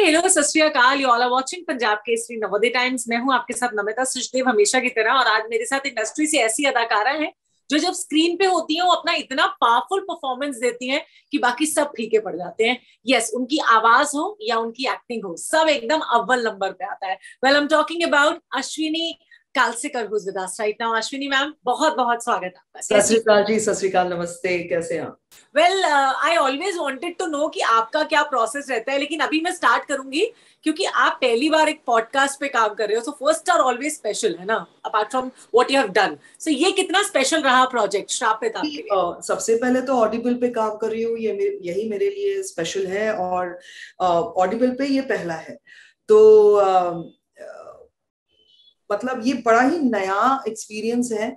Hello, सत श्री अकाल। You all are watching Punjab Kesari Navodaya Times. मैं हूं आपके साथ नमिता सचदेव, हमेशा की तरह। और आज मेरे साथ इंडस्ट्री से ऐसी अदाकारा हैं जो जब स्क्रीन पे होती हैं वो अपना इतना पावरफुल परफॉर्मेंस देती हैं कि बाकी सब फीके पड़ जाते हैं। यस, उनकी आवाज हो या उनकी एक्टिंग हो, सब एकदम अव्वल नंबर पे आता है। Well, I am talking about Ashwini Kalsekar, who is with us right now. Ashwini ma'am, बहुत बहुत स्वागत है आपका। सत श्री अकाल जी, सत श्री अकाल, नमस्ते, कैसे हैं आप? Well, I always wanted to know कि आपका क्या प्रोसेस रहता है, लेकिन अभी मैं स्टार्ट करूंगी क्योंकि आप पहली बार एक पॉडकास्ट पे काम कर रहे हो। So first are always special, है ना, apart from what you have done. So ये कितना स्पेशल रहा प्रोजेक्ट श्रापित आपके लिए? सबसे पहले तो ऑडिबल पे काम कर रही हूँ, यही मेरे लिए स्पेशल है। और ऑडिबल पे ये पहला है, तो मतलब ये बड़ा ही नया एक्सपीरियंस है,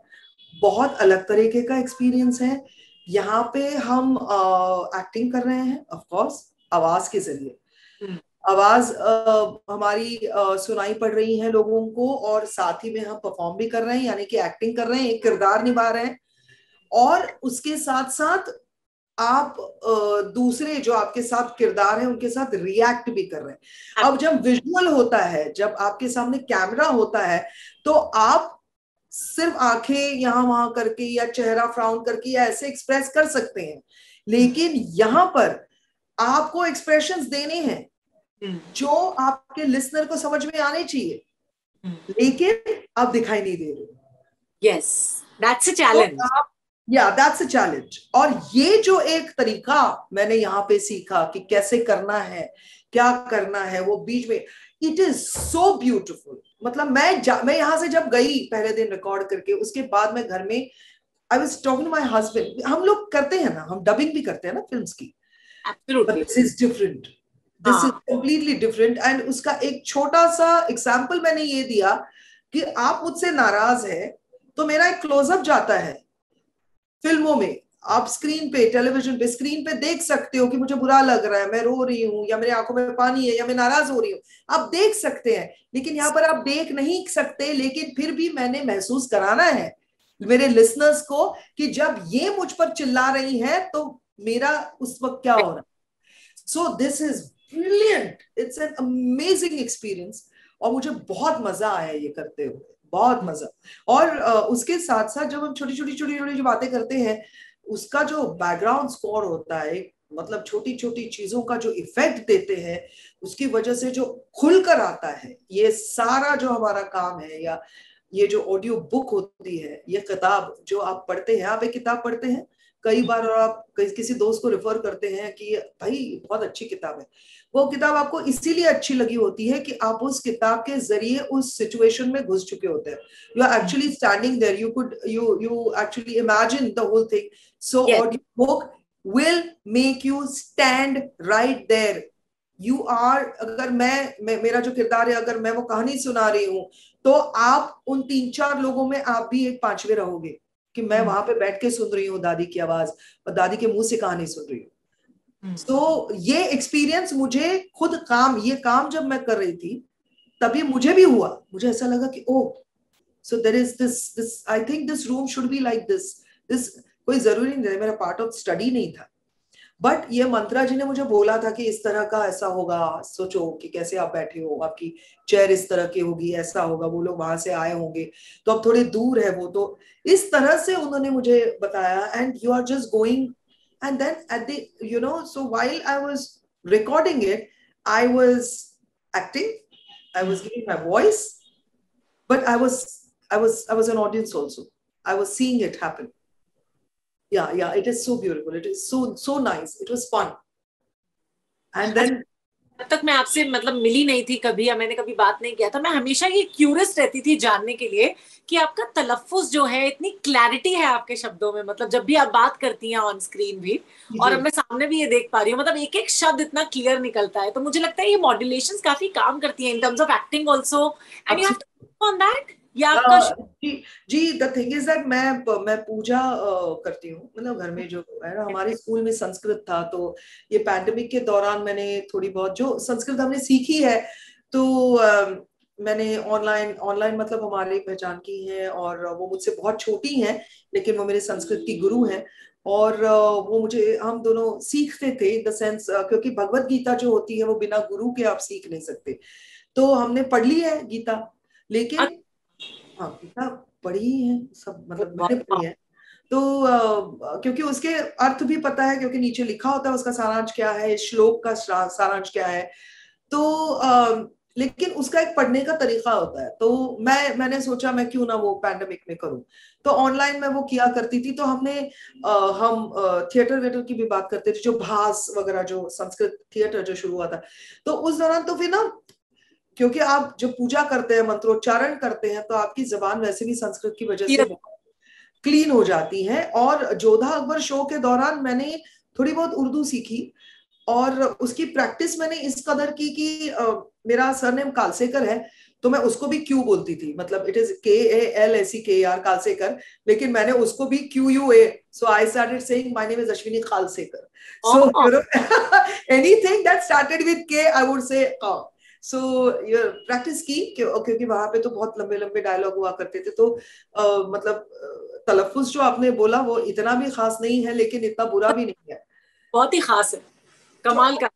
बहुत अलग तरीके का एक्सपीरियंस है। यहाँ पे हम एक्टिंग कर रहे हैं, ऑफ कोर्स, आवाज के जरिए। आवाज हमारी सुनाई पड़ रही है लोगों को, और साथ ही में हम परफॉर्म भी कर रहे हैं, यानी कि एक्टिंग कर रहे हैं, एक किरदार निभा रहे हैं। और उसके साथ साथ आप दूसरे जो आपके साथ किरदार हैं उनके साथ रिएक्ट भी कर रहे हैं। अब जब विजुअल होता है, जब आपके सामने कैमरा होता है, तो आप सिर्फ आंखें यहां वहां करके या चेहरा फ्राउन करके या ऐसे एक्सप्रेस कर सकते हैं, लेकिन यहां पर आपको एक्सप्रेशंस देने हैं जो आपके लिसनर को समझ में आने चाहिए, लेकिन आप दिखाई नहीं दे रहे। Yes, that's a challenge. या दैट्स अ चैलेंज। और ये जो एक तरीका मैंने यहाँ पे सीखा कि कैसे करना है, क्या करना है, वो बीच में, इट इज सो ब्यूटिफुल। मतलब मैं यहाँ से जब गई पहले दिन रिकॉर्ड करके, उसके बाद मैं घर में, I was talking to my husband. हम लोग करते हैं ना, हम डबिंग भी करते हैं ना फिल्म्स की, but absolutely. This is different, this is completely different. And उसका एक छोटा सा एग्जाम्पल मैंने ये दिया कि आप मुझसे नाराज है तो मेरा एक क्लोजअप जाता है फिल्मों में, आप स्क्रीन पे, टेलीविजन पे, स्क्रीन पे देख सकते हो कि मुझे बुरा लग रहा है, मैं रो रही हूँ, या मेरी आंखों में पानी है, या मैं नाराज हो रही हूँ, आप देख सकते हैं। लेकिन यहाँ पर आप देख नहीं सकते, लेकिन फिर भी मैंने महसूस कराना है मेरे लिसनर्स को कि जब ये मुझ पर चिल्ला रही है तो मेरा उस वक्त क्या हो रहा है। So this is brilliant, it's an amazing experience. और मुझे बहुत मजा आया ये करते हुए, बहुत मजा। और उसके साथ साथ जब हम छोटी छोटी जो बातें करते हैं, उसका जो बैकग्राउंड स्कोर होता है, मतलब छोटी छोटी चीजों का जो इफेक्ट देते हैं, उसकी वजह से जो खुलकर आता है ये सारा जो हमारा काम है, या ये जो ऑडियो बुक होती है, ये किताब जो आप पढ़ते हैं, आप एक किताब पढ़ते हैं कई बार, और आप किसी दोस्त को रेफर करते हैं कि भाई बहुत अच्छी किताब है, वो किताब आपको इसीलिए अच्छी लगी होती है कि आप उस किताब के जरिए उस सिचुएशन में घुस चुके होते हैं। You are actually standing there, you actually imagine the whole thing. So audiobook will make you stand right there. You are, अगर मेरा जो किरदार है, अगर मैं वो कहानी सुना रही हूं, तो आप उन 3-4 लोगों में आप भी एक पांचवे रहोगे कि मैं वहां पे बैठ के सुन रही हूँ दादी की आवाज, और दादी के मुंह से कहानी सुन रही हूँ। तो ये एक्सपीरियंस मुझे खुद ये काम जब मैं कर रही थी, तभी मुझे भी हुआ, मुझे ऐसा लगा कि oh, so there is this I think this room should be like this. कोई जरूरी नहीं, मेरा पार्ट ऑफ स्टडी नहीं था, बट ये मंत्रा जी ने मुझे बोला था कि इस तरह का ऐसा होगा, सोचो कि कैसे आप बैठे हो, आपकी चेयर इस तरह की होगी, ऐसा होगा, वो लोग वहां से आए होंगे, तो अब थोड़े दूर है वो, तो इस तरह से उन्होंने मुझे बताया। And you are just going, and then at the, you know, so while I was recording it, I was acting, I was giving my voice, but I was an audience also. I was seeing it happen. Yeah, it is so beautiful. It is so nice. It was fun. And then जब तक मैं आपसे मतलब मिली नहीं थी कभी, या मैंने कभी बात नहीं किया था, मैं हमेशा ये क्यूरियस रहती थी जानने के लिए कि आपका तलफ्फुज जो है, इतनी क्लैरिटी है आपके शब्दों में, मतलब जब भी आप बात करती हैं ऑन स्क्रीन भी, और अब मैं सामने भी ये देख पा रही हूँ, मतलब एक एक शब्द इतना क्लियर निकलता है। तो मुझे लगता है ये मॉड्यूलेशंस काफी काम करती हैं in terms of acting also, and you have to work on that. या आपका जी द थिंग इज दैट मैं पूजा करती हूँ, मतलब घर में जो है ना, हमारे स्कूल में संस्कृत था, तो ये पैंडेमिक के दौरान मैंने थोड़ी बहुत जो संस्कृत हमने सीखी है, तो मैंने ऑनलाइन मतलब हमारे पहचान की हैं, और वो मुझसे बहुत छोटी हैं, लेकिन वो मेरे संस्कृत की गुरु हैं, और वो मुझे, हम दोनों सीखते थे इन द सेंस, क्योंकि भगवत गीता जो होती है वो बिना गुरु के आप सीख नहीं सकते। तो हमने पढ़ ली है गीता, लेकिन हाँ गीता पढ़ी ही है सब, मतलब मैंने पढ़ी है। तो क्योंकि उसके अर्थ भी पता है, क्योंकि नीचे लिखा होता है उसका सारांश क्या है, श्लोक का सारांश क्या है। तो लेकिन उसका एक पढ़ने का तरीका होता है। तो मैंने सोचा मैं क्यों ना वो पैंडेमिक में करूं। तो ऑनलाइन में वो किया करती थी। तो हम थिएटर वेटर की भी बात करते थे, जो भास वगैरह, जो संस्कृत थिएटर जो शुरू हुआ था। तो उस दौरान तो फिर ना, क्योंकि आप जब पूजा करते हैं, मंत्रोच्चारण करते हैं, तो आपकी जबान वैसे भी संस्कृत की वजह से क्लीन हो जाती है। और जोधा अकबर शो के दौरान मैंने थोड़ी बहुत उर्दू सीखी, और उसकी प्रैक्टिस मैंने इस कदर की कि मेरा सरनेम कालसेकर है, तो मैं उसको भी क्यू बोलती थी, मतलब इट इज KALSEKR कालसेकर, लेकिन मैंने उसको भी QUA, so I started saying my name is Ashwini Khalsekar. So you know anything that started with K I would say so ये प्रैक्टिस की, क्योंकि वहां पे तो बहुत लंबे लंबे डायलॉग हुआ करते थे। तो मतलब तलफ्फुज जो आपने बोला वो इतना भी खास नहीं है, लेकिन इतना बुरा भी नहीं है, बहुत ही खास है, तो कमाल का।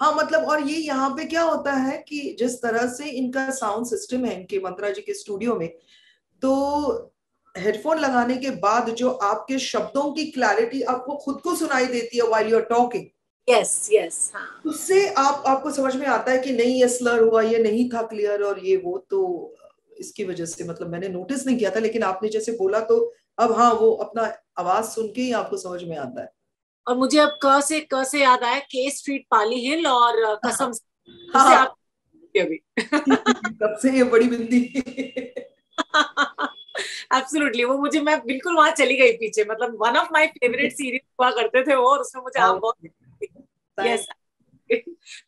हाँ मतलब, और ये यहाँ पे क्या होता है कि जिस तरह से इनका साउंड सिस्टम है इनके मंत्रा जी के स्टूडियो में, तो हेडफोन लगाने के बाद जो आपके शब्दों की क्लैरिटी आपको खुद को सुनाई देती है while you are talking, yes yes, हाँ। उससे आपको समझ में आता है कि नहीं ये स्लर हुआ, ये नहीं था क्लियर, और ये वो। तो इसकी वजह से मतलब मैंने नोटिस नहीं किया था, लेकिन आपने जैसे बोला तो अब हाँ, वो अपना आवाज सुन के ही आपको समझ में आता है। और मुझे अब क से याद आया, के स्ट्रीट पाली हिल और कसम से, उससे हाँ आप अभी तब से ये बड़ी बिंदी एब्सोल्युटली, वो मुझे, मैं बिल्कुल वहां चली गई पीछे, मतलब one of my favourite series हुआ करते थे वो, और उसमें मुझे आप बहुत। यस।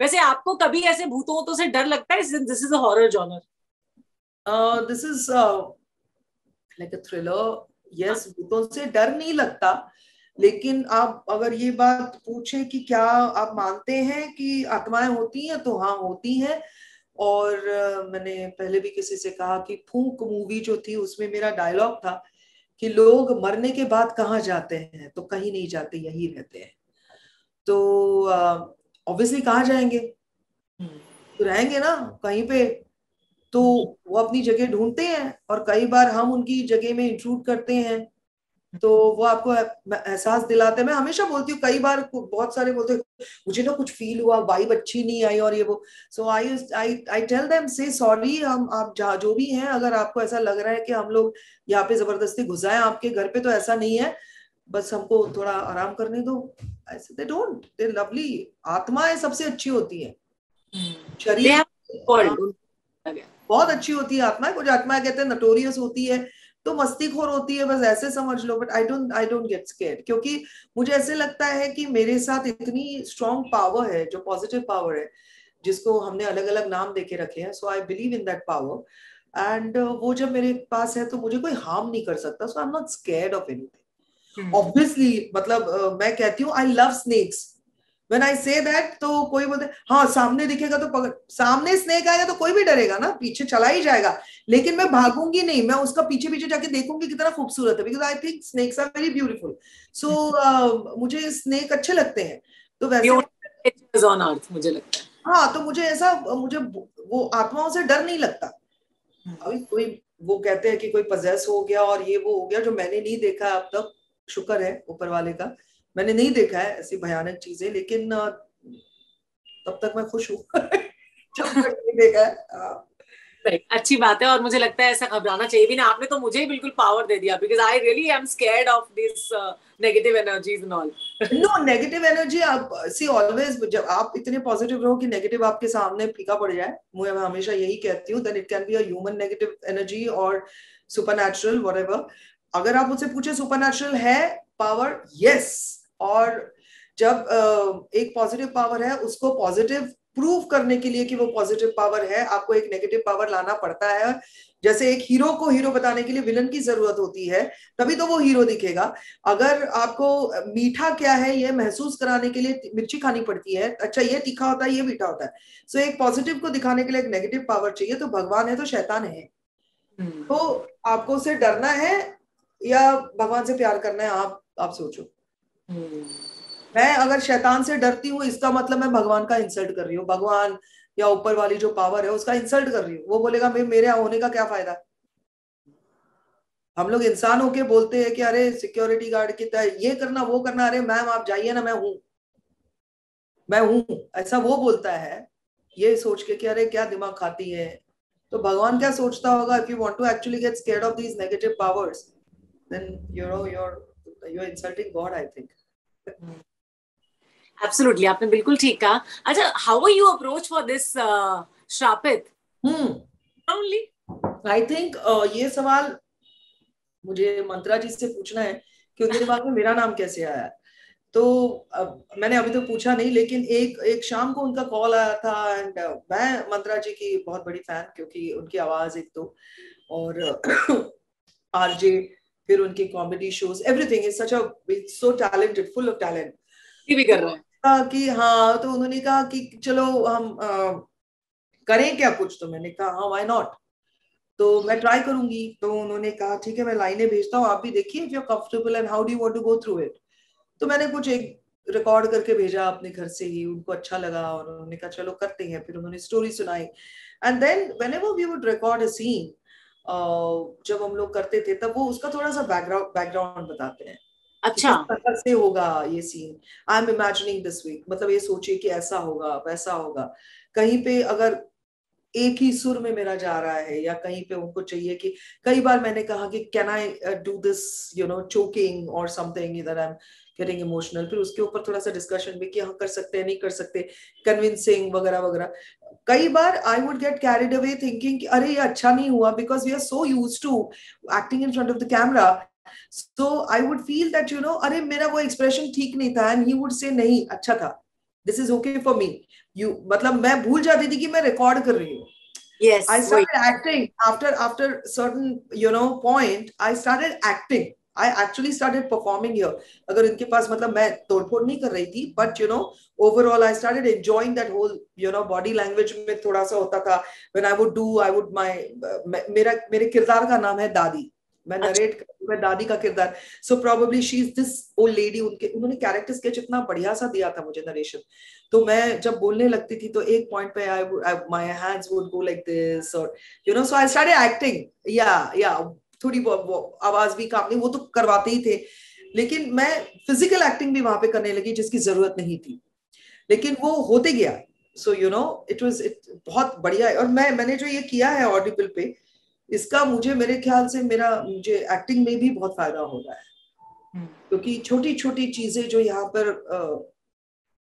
वैसे आपको कभी ऐसे भूतों वूतों से डर लगता है? This is a horror genre. This is like a thriller. Yes, भूतों से डर नहीं लगता, लेकिन आप अगर ये बात पूछे कि क्या आप मानते हैं कि आत्माएं होती हैं, तो हाँ होती हैं। और मैंने पहले भी किसी से कहा कि फूंक मूवी जो थी उसमें मेरा डायलॉग था कि लोग मरने के बाद कहाँ जाते हैं, तो कहीं नहीं जाते, यही रहते हैं। तो ऑब्वियसली कहाँ जाएंगे, तो रहेंगे ना कहीं पे। तो वो अपनी जगह ढूंढते हैं, और कई बार हम उनकी जगह में इंट्रूड करते हैं, तो वो आपको एहसास दिलाते हैं। मैं हमेशा बोलती हूँ, कई बार बहुत सारे बोलते हैं मुझे ना कुछ फील हुआ, वाइब अच्छी नहीं आई और ये वो। सो आई आई आई टेल देम से सॉरी, हम आप जहाँ जो भी हैं, अगर आपको ऐसा लग रहा है कि हम लोग यहाँ पे जबरदस्ती घुस आए आपके घर पे, तो ऐसा नहीं है, बस हमको थोड़ा आराम करने दो। ऐसे दे डोंट, दे लवली। आत्माएं सबसे अच्छी होती है, दे शरीर हैव वर्ल्ड। बहुत अच्छी होती है आत्माएं। कुछ आत्माएं कहते हैं नटोरियस होती है, तो मस्तीखोर होती है, बस ऐसे समझ लो। But I don't get scared, क्योंकि मुझे ऐसे लगता है कि मेरे साथ इतनी स्ट्रॉन्ग पावर है, जो पॉजिटिव पावर है, जिसको हमने अलग अलग नाम देके रखे हैं। So I believe in that power, and वो जब मेरे पास है तो मुझे कोई हार्म नहीं कर सकता। So I am not scared of anything. Obviously मतलब मैं कहती हूँ I love snakes. When I say that, तो कोई बोलते हाँ सामने दिखेगा तो पकड़, सामने स्नेक आएगा तो कोई भी डरेगा ना, पीछे चला ही जाएगा। लेकिन मैं भागूंगी नहीं, मैं उसका पीछे पीछे जाके देखूंगी कितना खूबसूरत है, because I think snakes are very beautiful. So मुझे स्नेक अच्छे लगते हैं। तो वैसे ऑन अर्थ मुझे लगता है। हाँ, तो मुझे वो आत्माओं से डर नहीं लगता। अभी कोई वो कहते हैं कि कोई पजेस हो गया और ये वो हो गया, जो मैंने नहीं देखा है अब तक, शुक्र है ऊपर वाले का, मैंने नहीं देखा है ऐसी भयानक चीजें। लेकिन तब तक मैं खुश हूँ जब तक नहीं देखा है। अच्छी बात है, और मुझे लगता है ऐसा घबराना चाहिए भी ना। आपने तो मुझे ही बिल्कुल पावर दे दिया, because I really am scared of this negative energies and all. No negative energy, आप सी ऑलवेज, जब आप इतने पॉजिटिव रहो कि नेगेटिव आपके सामने फीका पड़ जाए, मैं हमेशा यही कहती हूँ, then it can be a human negative energy और सुपरनैचुरल व्हाटएवर। अगर आप मुझसे पूछे सुपरनैचुरल है पावर, यस। और जब एक पॉजिटिव पावर है, उसको पॉजिटिव प्रूव करने के लिए कि वो पॉजिटिव पावर है, आपको एक नेगेटिव पावर लाना पड़ता है। जैसे एक हीरो को हीरो बताने के लिए विलन की जरूरत होती है, तभी तो वो हीरो दिखेगा। अगर आपको मीठा क्या है ये महसूस कराने के लिए मिर्ची खानी पड़ती है, अच्छा ये तीखा होता है, ये मीठा होता है। सो एक पॉजिटिव को दिखाने के लिए एक नेगेटिव पावर चाहिए। तो भगवान है तो शैतान है। तो आपको उससे डरना है या भगवान से प्यार करना है, आप सोचो। मैं अगर शैतान से डरती हूँ इसका मतलब मैं भगवान का इंसल्ट कर रही हूँ, भगवान या ऊपर वाली जो पावर है उसका इंसल्ट कर रही हूँ। वो बोलेगा मेरे यहाँ होने का क्या फायदा। हम लोग इंसान होके बोलते हैं कि अरे सिक्योरिटी गार्ड की तरह ये करना वो करना, अरे मैम आप जाइए ना, मैं हूं, ऐसा वो बोलता है, ये सोच के कि अरे क्या दिमाग खाती है। तो भगवान क्या सोचता होगा, if you want to actually get scared of these negative powers, then you're insulting God, I think. Absolutely, आपने बिल्कुल ठीक कहा। अच्छा, how are you approach for this श्रापित? ओनली आई थिंक ये सवाल मुझे मंत्रा जी से पूछना है कि उनके दिमाग में मेरा नाम कैसे आया। तो मैंने अभी तो पूछा नहीं, लेकिन एक शाम को उनका कॉल आया था, एंड मैं मंत्रा जी की बहुत बड़ी फैन, क्योंकि उनकी आवाज एक तो, और आरजे, फिर उनके comedy shows, everything is such a, so talented, full of talent. भी कर रहे हैं कि हाँ, तो उन्होंने कहा कि चलो हम करें क्या कुछ, तो मैंने कहा हाँ व्हाई नॉट, तो मैं ट्राई करूंगी। तो उन्होंने कहा ठीक है मैं लाइनें भेजता हूँ, आप भी देखिए if you are comfortable and how do you want to go through it. तो मैंने कुछ एक रिकॉर्ड करके भेजा अपने घर से ही, उनको अच्छा लगा और उन्होंने कहा चलो करते हैं। फिर उन्होंने स्टोरी सुनाई, and then whenever we would record a scene, जब हम लोग करते थे तब वो उसका थोड़ा सा बैकग्राउंड बताते हैं कि अच्छा किस तरह से होगा ये scene. I am imagining this week, मतलब ये सोचिए कि ऐसा होगा वैसा होगा। कहीं पे अगर एक ही सुर में मेरा जा रहा है, या कहीं पे उनको चाहिए कि, कई बार मैंने कहा कि can I do this choking और समथिंग, इधर आई एम गेटिंग इमोशनल, फिर उसके ऊपर थोड़ा सा डिस्कशन भी कि हाँ कर सकते हैं नहीं कर सकते, कन्विंसिंग वगैरह वगैरह। कई बार I would get carried away thinking कि अरे ये अच्छा नहीं हुआ, because we are so used to acting in front of the camera. So I would feel that अरे मेरा वो एक्सप्रेशन ठीक नहीं था, एंड ही वुड से नहीं अच्छा था, this is okay for me. मतलब मैं भूल जाती थी कि मैं रिकॉर्ड कर रही हूँ। I यस वही started acting after certain point. I started acting. I actually started performing here. अगर इनके पास, मतलब मैं तोड़फोड़ नहीं कर रही थी, but overall I started enjoying that whole body language में थोड़ा सा होता था। When I would do, I would मेरे किरदार का नाम है दादी, मैं अच्छा नरेट मैं दादी का किरदार। So probably she is this old lady. उन्होंने कैरेक्टर स्केच इतना बढ़िया सा दिया था मुझे, नरेशन। तो मैं जब बोलने लगती थी तो एक पॉइंट पे my hands would go like this, और सो आई स्टार्टेड एक्टिंग। या थोड़ी आवाज भी काम नहीं, वो तो करवाते ही थे, लेकिन मैं फिजिकल एक्टिंग भी वहां पे करने लगी जिसकी जरूरत नहीं थी, लेकिन वो होते गया। सो इट वाज बहुत बढ़िया है। और मैंने जो ये किया है ऑडिबल पे, इसका मेरे ख्याल से मुझे एक्टिंग में भी बहुत फायदा हो रहा है, क्योंकि छोटी छोटी चीजें जो यहाँ पर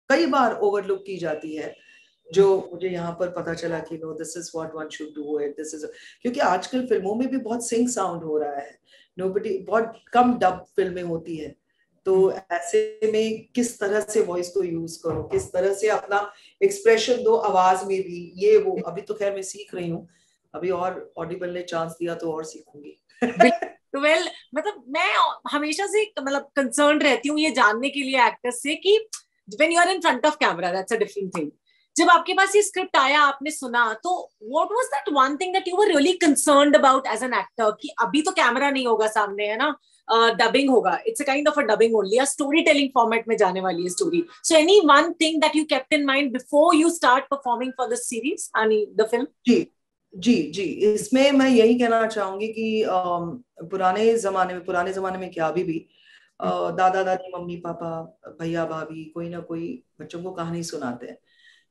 कई बार ओवरलुक की जाती है, जो मुझे यहाँ पर पता चला कि no this is what one should do it, this is, क्योंकि आजकल फिल्मों में भी बहुत सिंक साउंड हो रहा है, नोबडी, बहुत कम डब फिल्में होती है। तो ऐसे में किस तरह से वॉइस को यूज करो, किस तरह से अपना एक्सप्रेशन दो आवाज में भी, ये वो अभी तो खैर मैं सीख रही हूँ, अभी और ऑडिबल ने चांस दिया तो और सीखूंगी। तो मतलब मैं हमेशा से मतलब कंसर्न रहती हूँ ये जानने के लिए एक्टर्स से कि when you are in front of camera that's a different thing. जब आपके पास ये स्क्रिप्ट आया, आपने सुना, तो what was that one thing that you were really concerned about as an actor कि अभी तो कैमरा नहीं होगा सामने, है ना, डबिंग होगा, it's a kind of a dubbing only, या स्टोरी टेलिंग फॉर्मेट में जाने वाली है story. So any one thing that you kept in mind before you start performing for the series यानी द फिल्म? जी जी जी, इसमें मैं यही कहना चाहूंगी कि पुराने जमाने में क्या, अभी भी दादा दादी मम्मी पापा भैया भाभी कोई ना कोई बच्चों को कहानी सुनाते हैं,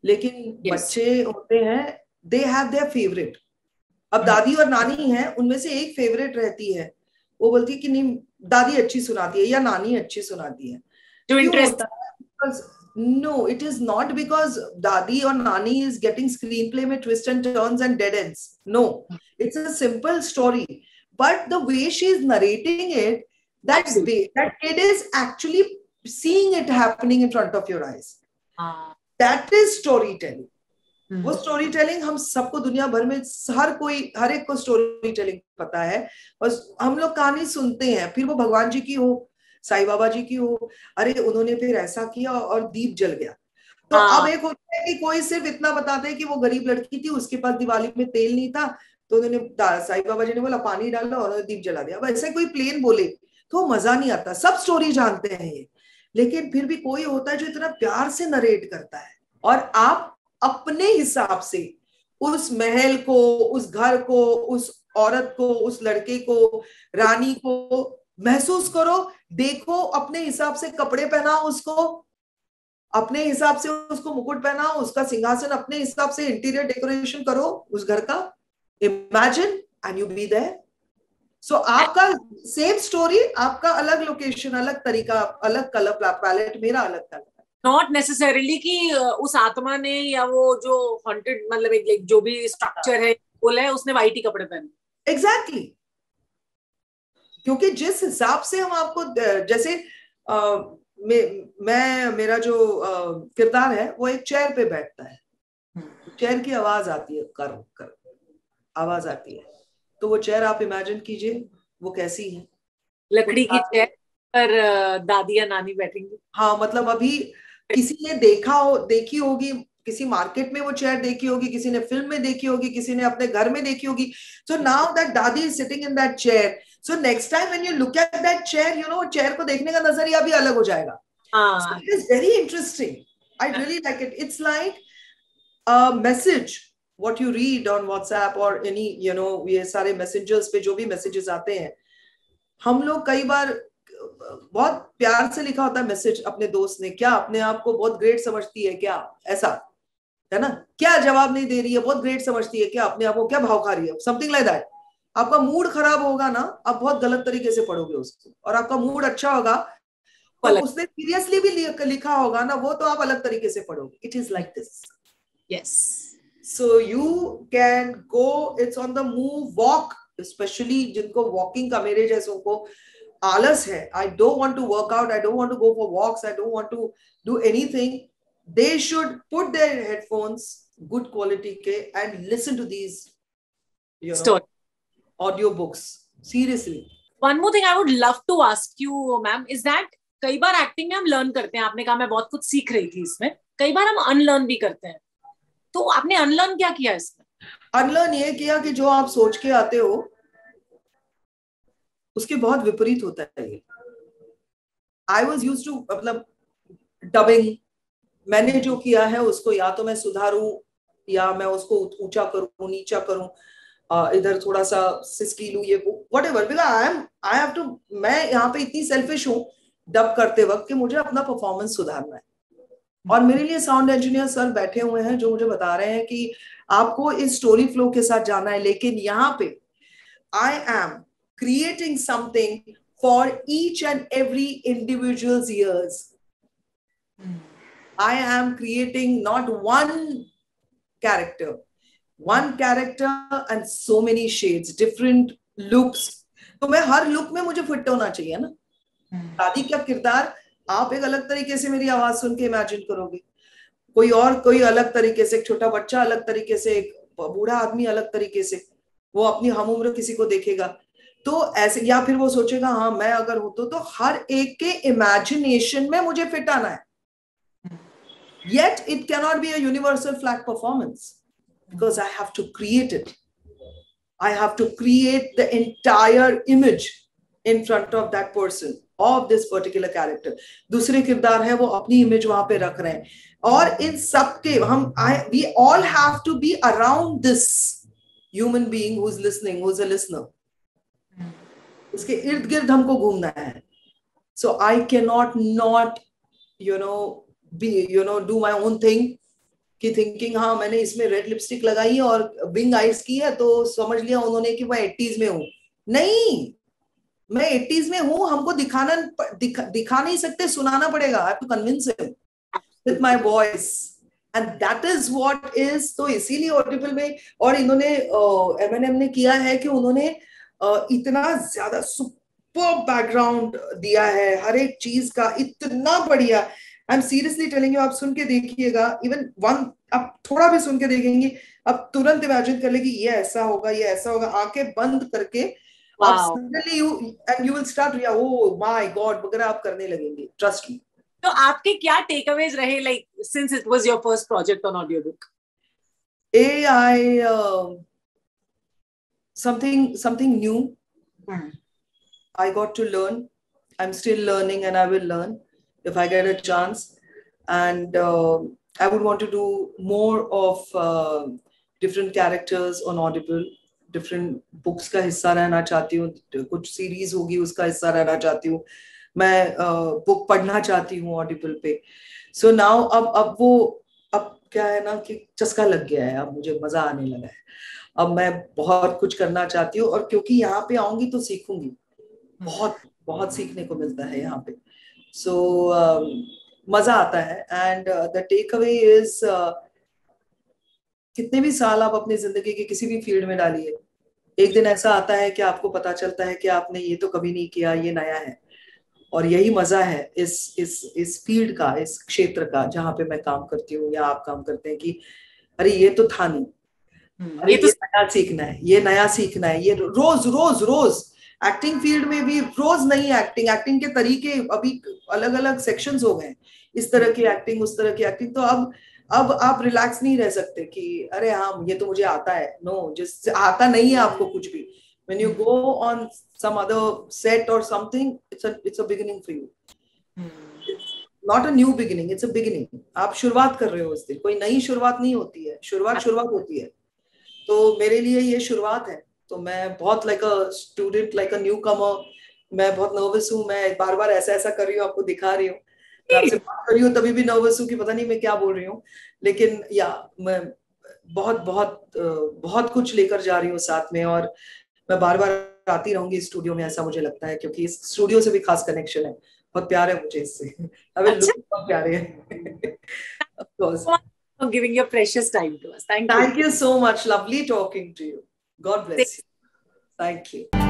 लेकिन यस बच्चे होते हैं, दे हैव देयर फेवरेट। अब दादी और नानी है, उनमें से एक फेवरेट रहती है, वो बोलती है कि नहीं दादी अच्छी सुनाती है या नानी अच्छी सुनाती है। टू क्यों इंटरेस्ट। होता है? Because no, it is not because दादी और नानी is getting screenplay में twists and turns and dead ends. No, it's a simple story, but the way she is narrating it, that kid is actually seeing it happening in front of your eyes. That is storytelling. वो story telling हम सबको दुनिया भर में हर एक को story telling पता है, और हम लोग कहानी सुनते हैं, फिर वो भगवान जी की हो, साईं बाबा जी की हो, अरे उन्होंने फिर ऐसा किया और दीप जल गया। तो अब एक होता है कि कोई सिर्फ इतना बताते हैं कि वो गरीब लड़की थी, उसके पास दिवाली में तेल नहीं था, तो उन्होंने साईं बाबा जी ने बोला पानी डाल दो और दीप जला दिया। अब ऐसे कोई प्लेन बोले तो मजा नहीं आता, सब स्टोरी जानते हैं ये, लेकिन फिर भी कोई होता है जो इतना प्यार से नरेट करता है, और आप अपने हिसाब से उस महल को, उस घर को, उस औरत को, उस लड़के को, रानी को महसूस करो, देखो, अपने हिसाब से कपड़े पहनाओ उसको, अपने हिसाब से उसको मुकुट पहनाओ, उसका सिंहासन अपने हिसाब से इंटीरियर डेकोरेशन करो उस घर का, imagine and you be there. So आपका सेम स्टोरी, आपका अलग लोकेशन, अलग तरीका, अलग कलर पैलेट, मेरा अलग कलर। नॉट नेसेसरीली कि उस आत्मा ने या वो जो हॉन्टेड मतलब एक जो भी स्ट्रक्चर है बोला है उसने वाइट ही कपड़े पहने। एग्जैक्टली क्योंकि जिस हिसाब से हम आपको, जैसे मेरा जो किरदार है वो एक चेयर पे बैठता है, चेयर की आवाज आती है, कर कर आवाज आती है, तो वो चेयर आप इमेजिन कीजिए वो कैसी है, लकड़ी की चेयर पर दादी या नानी बैठेंगी। हाँ, मतलब अभी किसी ने देखी होगी, किसी मार्केट में वो चेयर देखी होगी, किसी ने फिल्म में देखी होगी, किसी ने अपने घर में देखी होगी। सो नाउ दैट दादी is sitting in that chair, so next time when you look at that chair, you know, chair को देखने का नजरिया भी अलग हो जाएगा। It is very interesting, I really like it. It's like a message what you read on WhatsApp और any, you know, ये सारे मैसेंजर्स पे जो भी मैसेजेस आते हैं, हम लोग कई बार बहुत प्यार से लिखा होता है मैसेज अपने दोस्त ने, क्या अपने आप को बहुत ग्रेट समझती है क्या, ऐसा है ना, क्या जवाब नहीं दे रही है, बहुत ग्रेट समझती है क्या, अपने आप को क्या भाव खा रही है, समथिंग लाइक दैट। आपका मूड खराब होगा ना, आप बहुत गलत तरीके से पढ़ोगे उसको, और आपका मूड अच्छा होगा तो उसने सीरियसली भी लिखा होगा ना, वो तो आप अलग तरीके से पढ़ोगे। It is like this. Yes, so you can go, it's on the move, walk, specially जिनको वॉकिंग का, मेरे जैसों को आलस है, I don't want to work out, I don't want to go for walks, I don't want to do anything, they should put their headphones, good quality के, and listen to these, you know, audio books, seriously. One more thing I would love to ask you, ma'am, is that कई बार acting में हम learn करते हैं, आपने कहा मैं बहुत कुछ सीख रही थी इसमें, कई बार हम अनलर्न भी करते हैं, तो आपने अनलर्न क्या किया इसमें? अनलर्न ये किया कि जो आप सोच के आते हो उसके बहुत विपरीत होता है ये। आई वॉज यूज टू, मतलब डबिंग, मैंने जो किया है उसको या तो मैं सुधारूं या मैं उसको ऊंचा करूं, नीचा करूं, इधर थोड़ा सा सिसकी लूं, ये whatever, because I have to, मैं यहाँ पे इतनी सेल्फिश हूँ डब करते वक्त कि मुझे अपना परफॉर्मेंस सुधारना है। और मेरे लिए साउंड इंजीनियर सर बैठे हुए हैं जो मुझे बता रहे हैं कि आपको इस स्टोरी फ्लो के साथ जाना है, लेकिन यहाँ पे I am creating something for each and every individual's ears. I am creating not one character and so many shades, different looks. तो मैं हर लुक में मुझे फिट होना चाहिए ना। दादी का किरदार आप एक अलग तरीके से मेरी आवाज सुन के इमेजिन करोगे, कोई अलग तरीके से, एक छोटा बच्चा अलग तरीके से, एक बूढ़ा आदमी अलग तरीके से, वो अपनी हम उम्र किसी को देखेगा तो ऐसे, या फिर वो सोचेगा हाँ मैं अगर हूं तो हर एक के इमेजिनेशन में मुझे फिट आना है। Yet it cannot be a universal flat performance because I have to create it. I have to create the entire image in front of that person, of this particular character. दूसरे किरदार है वो अपनी image वहां पे रख रहे हैं, और इन सब के we all have to be around this human being who's listening, who's a listener. उसके इर्द गिर्द हमको घूमना है. So I cannot not, do my own thing कि थिंकिंग हाँ मैंने इसमें रेड लिपस्टिक लगाई है और विंग आइज की है तो समझ लिया उन्होंने कि मैं 80s में हूँ. नहीं, मैं 80s में हूँ, हमको दिखा नहीं सकते, सुनाना पड़ेगा. I have to convince him with my voice. And that is what is, तो इसीलिए ऑडिबल में, और इन्होंने M&M ने किया है कि उन्होंने इतना ज्यादा सुपर बैकग्राउंड दिया है, हर एक चीज का इतना बढ़िया. I am seriously telling you, आप सुन के देखिएगा, इवन आप थोड़ा भी सुन के देखेंगे, आप तुरंत इमेजिन कर लेंगे ये ऐसा होगा, ये ऐसा होगा. आंखें बंद करके आप suddenly you will start, oh my God वगैरह आप करने लगेंगे. Trust me. तो आपके क्या टेकअवेज रहे, like since it was your first project on audio book? Something new. I got to learn. I'm still learning and I will learn. if I get a chance. And I would want to do more of different characters on Audible. Different books का हिस्सा रहना चाहती हूँ, कुछ series होगी उसका हिस्सा रहना चाहती हूँ, मैं बुक पढ़ना चाहती हूँ ऑडिबल पे. सो नाउ अब क्या है ना कि चस्का लग गया है, अब मुझे मजा आने लगा है, अब मैं बहुत कुछ करना चाहती हूँ. और क्योंकि यहाँ पे आऊंगी तो सीखूंगी, बहुत बहुत सीखने को मिलता है यहाँ पे. सो मजा आता है. And the takeaway is, कितने भी साल आप अपनी जिंदगी के किसी भी फील्ड में डालिए, एक दिन ऐसा आता है कि आपको पता चलता है कि आपने ये तो कभी नहीं किया, ये नया है. और यही मजा है इस फील्ड का, इस क्षेत्र का जहाँ पे मैं काम करती हूँ या आप काम करते हैं, कि अरे ये तो था नहीं, अरे ये नया सीखना है, ये नया सीखना है. ये रोज रोज रोज एक्टिंग फील्ड में भी रोज नई एक्टिंग के तरीके अभी अलग अलग सेक्शंस हो गए, इस तरह की एक्टिंग, उस तरह की एक्टिंग. तो अब आप रिलैक्स नहीं रह सकते कि अरे हाँ ये तो मुझे आता है. नो, जिससे आता नहीं है आपको कुछ भी, when you go on some other set or something, it's a beginning for you. It's not a new beginning, it's a beginning. आप शुरुआत कर रहे हो उस दिन, कोई नई शुरुआत नहीं होती है, शुरुआत होती है. तो मेरे लिए ये शुरुआत है. तो मैं बहुत like a student, like a newcomer, मैं बहुत नर्वस हूँ. मैं बार बार ऐसा कर रही हूँ, आपको दिखा रही हूँ, मैं आपसे बात कर रही हूँ तभी भी नर्वस हूँ कि पता नहीं मैं क्या बोल रही हूँ. लेकिन या मैं बहुत बहुत बहुत कुछ लेकर जा रही हूँ साथ में, और मैं बार बार आती रहूंगी स्टूडियो में, ऐसा मुझे लगता है, क्योंकि इस स्टूडियो से भी खास कनेक्शन है, बहुत प्यार है मुझे इससे. अबे लोग बहुत प्यारे हैं. Of course. For giving your precious time to us. Thank you. Thank you so much. Lovely talking to you. God bless you. Thank you.